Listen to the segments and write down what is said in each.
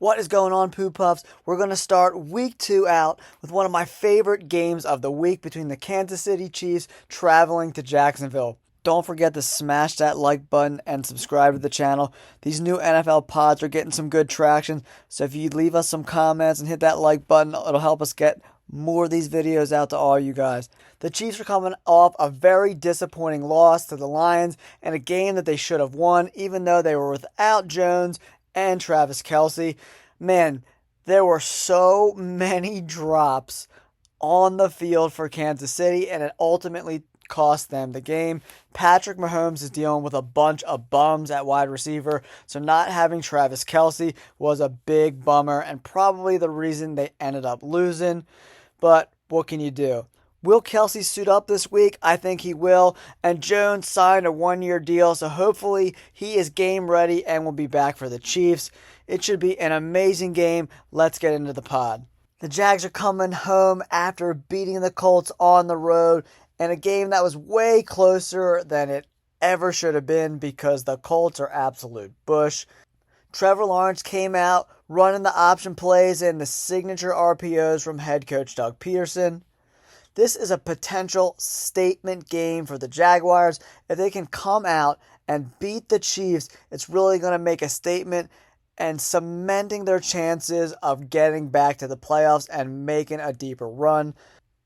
What is going on, Poo Puffs? We're going to start week 2 out with one of my favorite games of the week between the Kansas City Chiefs traveling to Jacksonville. Don't forget to smash that like button and subscribe to the channel. These new NFL pods are getting some good traction, so if you leave us some comments and hit that like button, it'll help us get more of these videos out to all you guys. The Chiefs are coming off a very disappointing loss to the Lions in a game that they should have won, even though they were without Jones and Travis Kelce. Man, there were so many drops on the field for Kansas City, and it ultimately cost them the game. Patrick Mahomes is dealing with a bunch of bums at wide receiver, so not having Travis Kelce was a big bummer and probably the reason they ended up losing. But what can you do? Will Kelce suit up this week? I think he will. And Jones signed a one-year deal, so hopefully he is game ready and will be back for the Chiefs. It should be an amazing game. Let's get into the pod. The Jags are coming home after beating the Colts on the road in a game that was way closer than it ever should have been because the Colts are absolute bush. Trevor Lawrence came out running the option plays and the signature RPOs from head coach Doug Peterson. This is a potential statement game for the Jaguars. If they can come out and beat the Chiefs, it's really going to make a statement and cementing their chances of getting back to the playoffs and making a deeper run.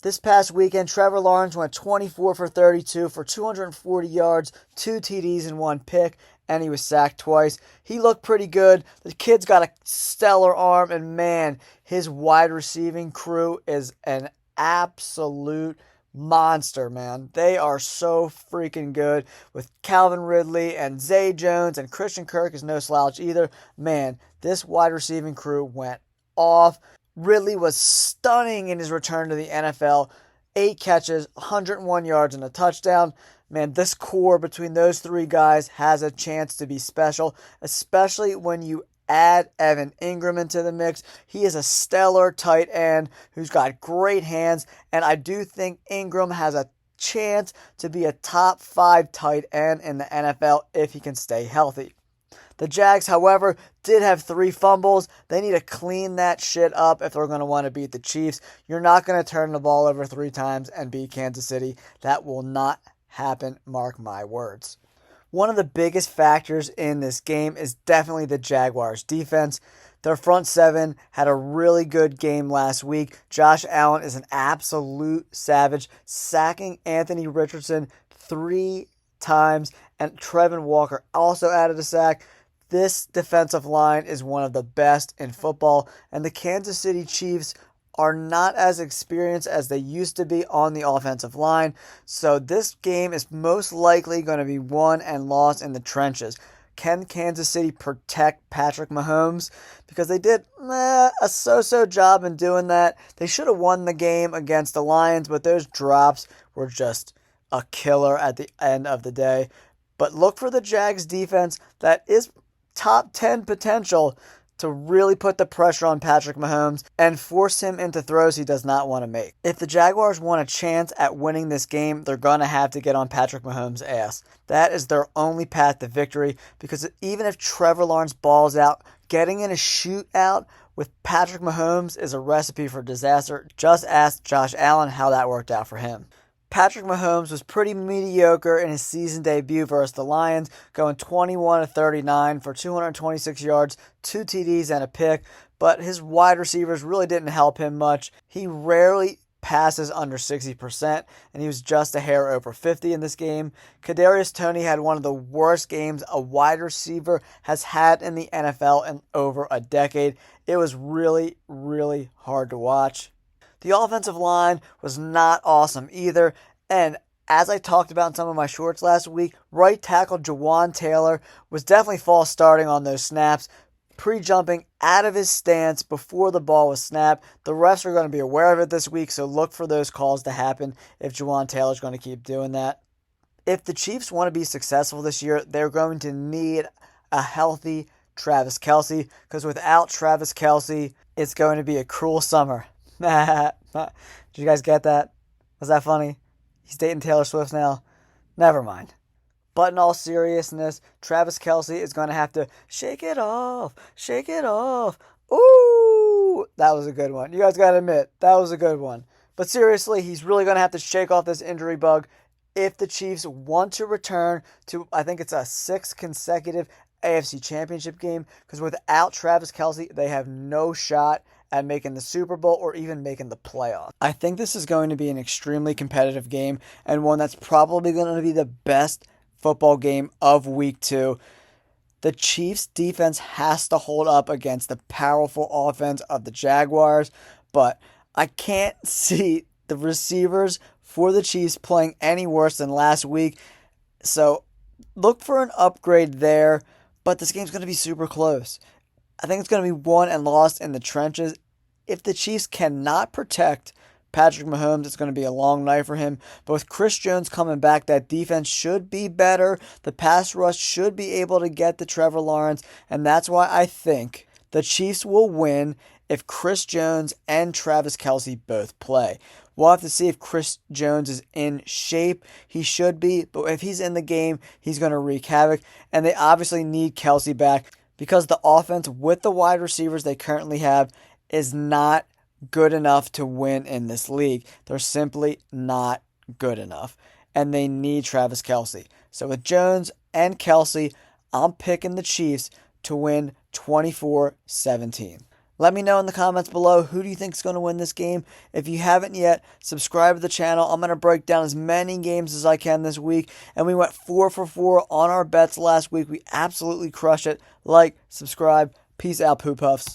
This past weekend, Trevor Lawrence went 24 for 32 for 240 yards, 2 TDs and 1 pick, and he was sacked twice. He looked pretty good. The kid's got a stellar arm, and man, his wide receiving crew is an absolute monster, man. They are so freaking good with Calvin Ridley and Zay Jones, and Christian Kirk is no slouch either. Man, this wide receiving crew went off. Ridley was stunning in his return to the NFL. 8 catches, 101 yards, and a touchdown. Man, this core between those three guys has a chance to be special, especially when you add Evan Ingram into the mix. He is a stellar tight end who's got great hands, and I do think Ingram has a chance to be a top 5 tight end in the NFL if he can stay healthy. The Jags, however, did have 3 fumbles. They need to clean that shit up if they're going to want to beat the Chiefs. You're not going to turn the ball over 3 times and beat Kansas City. That will not happen, mark my words. One of the biggest factors in this game is definitely the Jaguars' defense. Their front 7 had a really good game last week. Josh Allen is an absolute savage, sacking Anthony Richardson 3 times, and Trevin Walker also added a sack. This defensive line is one of the best in football, and the Kansas City Chiefs are not as experienced as they used to be on the offensive line. So this game is most likely going to be won and lost in the trenches. Can Kansas City protect Patrick Mahomes? Because they did a so-so job in doing that. They should have won the game against the Lions, but those drops were just a killer at the end of the day. But look for the Jags defense that is top 10 potential to really put the pressure on Patrick Mahomes and force him into throws he does not want to make. If the Jaguars want a chance at winning this game, they're going to have to get on Patrick Mahomes' ass. That is their only path to victory, because even if Trevor Lawrence balls out, getting in a shootout with Patrick Mahomes is a recipe for disaster. Just ask Josh Allen how that worked out for him. Patrick Mahomes was pretty mediocre in his season debut versus the Lions, going 21-39 for 226 yards, 2 TDs, and a pick, but his wide receivers really didn't help him much. He rarely passes under 60%, and he was just a hair over 50 in this game. Kadarius Toney had one of the worst games a wide receiver has had in the NFL in over a decade. It was really, really hard to watch. The offensive line was not awesome either, and as I talked about in some of my shorts last week, right tackle Jawan Taylor was definitely false starting on those snaps, pre-jumping out of his stance before the ball was snapped. The refs are going to be aware of it this week, so look for those calls to happen if Jawan Taylor's going to keep doing that. If the Chiefs want to be successful this year, they're going to need a healthy Travis Kelce, because without Travis Kelce, it's going to be a cruel summer. Did you guys get that? Was that funny? He's dating Taylor Swift now. Never mind. But in all seriousness, Travis Kelce is going to have to shake it off. Ooh, that was a good one. You guys got to admit, that was a good one. But seriously, he's really going to have to shake off this injury bug if the Chiefs want to return to, I think it's a 6th consecutive AFC Championship game, because without Travis Kelce, they have no shot at making the Super Bowl or even making the playoffs. I think this is going to be an extremely competitive game and one that's probably going to be the best football game of week 2. The Chiefs' defense has to hold up against the powerful offense of the Jaguars, but I can't see the receivers for the Chiefs playing any worse than last week. So look for an upgrade there, but this game's going to be super close. I think it's going to be won and lost in the trenches. If the Chiefs cannot protect Patrick Mahomes, it's going to be a long night for him. But with Chris Jones coming back, that defense should be better. The pass rush should be able to get to Trevor Lawrence, and that's why I think the Chiefs will win if Chris Jones and Travis Kelce both play. We'll have to see if Chris Jones is in shape. He should be, but if he's in the game, he's going to wreak havoc. And they obviously need Kelce back because the offense with the wide receivers they currently have is not good enough to win in this league. They're simply not good enough. And they need Travis Kelce. So with Jones and Kelce, I'm picking the Chiefs to win 24-17. Let me know in the comments below, who do you think is going to win this game? If you haven't yet, subscribe to the channel. I'm going to break down as many games as I can this week. And we went 4 for 4 on our bets last week. We absolutely crushed it. Like, subscribe. Peace out, Poo Puffs.